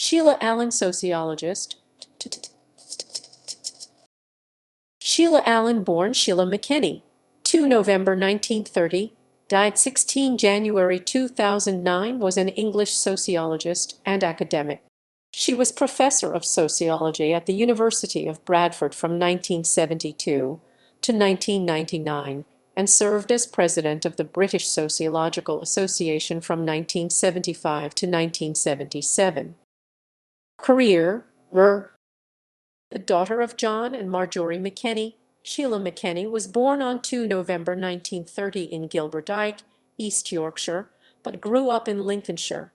Sheila Allen, sociologist. Sheila Allen, born Sheila McKenny, 2 November 1930, died 16 January 2009, was an English sociologist and academic. She was Professor of Sociology at the University of Bradford from 1972 to 1999 and served as President of the British Sociological Association from 1975 to 1977. Career: the daughter of John and Marjorie McKenny, Sheila McKenny was born on 2 November 1930 in Gilberdyke, East Yorkshire, but grew up in Lincolnshire.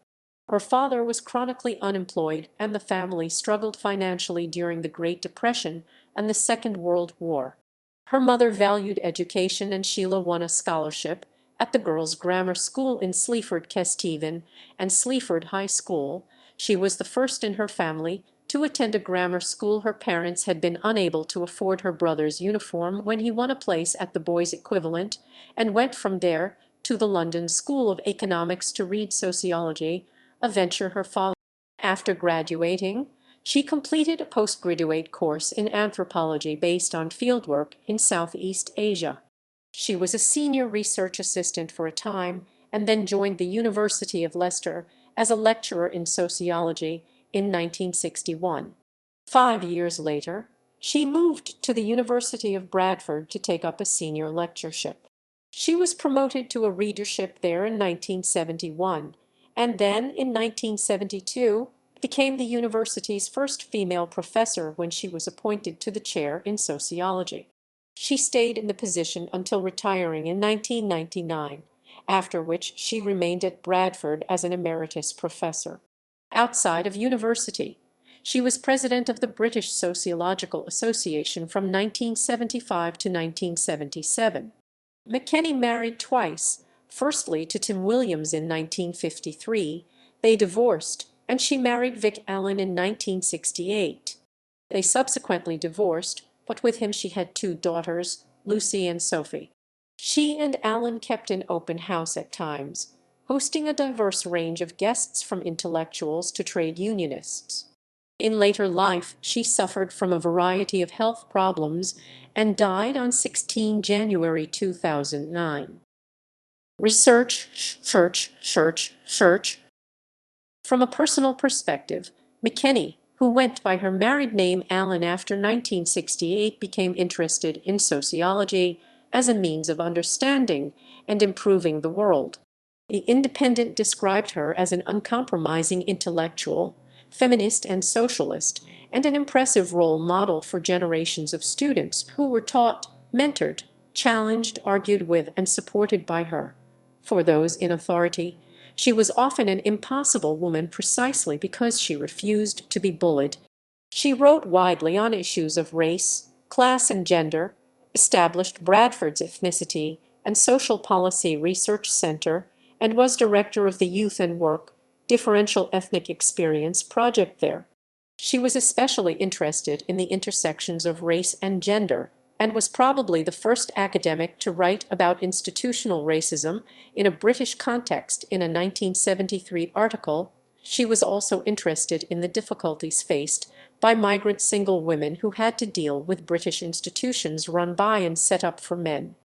Her father was chronically unemployed, and the family struggled financially during the Great Depression and the Second World War. Her mother valued education, and Sheila won a scholarship at the Girls' Grammar School in Sleaford, Kesteven, and Sleaford High School. She was the first in her family to attend a grammar school. Her parents had been unable to afford her brother's uniform when he won a place at the boys' equivalent, and went from there to the London School of Economics to read sociology, a venture her father. After graduating, she completed a postgraduate course in anthropology based on fieldwork in Southeast Asia. She was a senior research assistant for a time, and then joined the University of Leicester as a lecturer in sociology in 1961. 5 years later, she moved to the University of Bradford to take up a senior lectureship. She was promoted to a readership there in 1971, and then in 1972 became the university's first female professor when she was appointed to the chair in sociology. She stayed in the position until retiring in 1999, after which she remained at Bradford as an emeritus professor. Outside of university, she was president of the British Sociological Association from 1975 to 1977. McKenny married twice, firstly to Tim Williams in 1953. They divorced, and she married Vic Allen in 1968. They subsequently divorced, but with him she had 2 daughters, Lucy and Sophie. She and Allen kept an open house at times, hosting a diverse range of guests from intellectuals to trade unionists. In later life, she suffered from a variety of health problems and died on 16 January 2009. Research. From a personal perspective, McKenny, who went by her married name Allen after 1968, became interested in sociology as a means of understanding and improving the world. The Independent described her as an uncompromising intellectual, feminist and socialist, and an impressive role model for generations of students who were taught, mentored, challenged, argued with, and supported by her. For those in authority, she was often an impossible woman precisely because she refused to be bullied. She wrote widely on issues of race, class, and gender, established Bradford's Ethnicity and Social Policy Research Center, and was director of the Youth and Work Differential Ethnic Experience project there. She was especially interested in the intersections of race and gender, and was probably the first academic to write about institutional racism in a British context in a 1973 article. She was also interested in the difficulties faced by migrant single women who had to deal with British institutions run by and set up for men.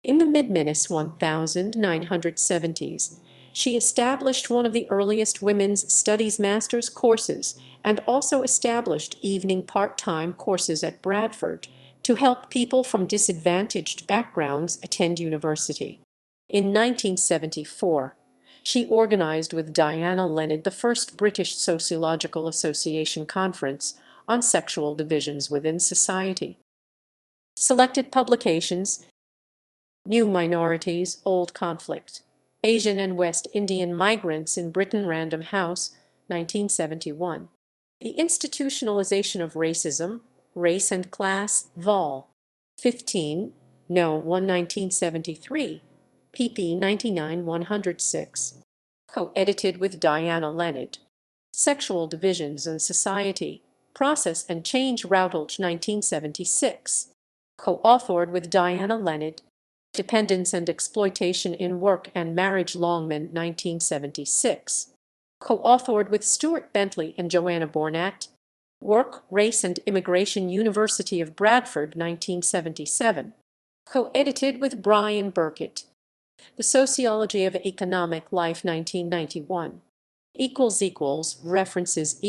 In the mid-1970s, she established one of the earliest women's studies master's courses and also established evening part-time courses at Bradford to help people from disadvantaged backgrounds attend university. In 1974, she organized with Diana Leonard the first British Sociological Association conference on sexual divisions within society. Selected publications: New Minorities, Old Conflict, Asian and West Indian Migrants in Britain, Random House, 1971. The Institutionalization of Racism, Race and Class, Vol. 15, No. 1, 1973, pp. 99-106. Co-edited with Diana Leonard. Sexual Divisions in Society, Process and Change, Routledge, 1976. Co-authored with Diana Leonard. Dependence and Exploitation in Work and Marriage, Longman, 1976. Co-authored with Stuart Bentley and Joanna Bornat. Work, Race and Immigration, University of Bradford, 1977. Co-edited with Brian Burkett. The Sociology of Economic Life, 1991. References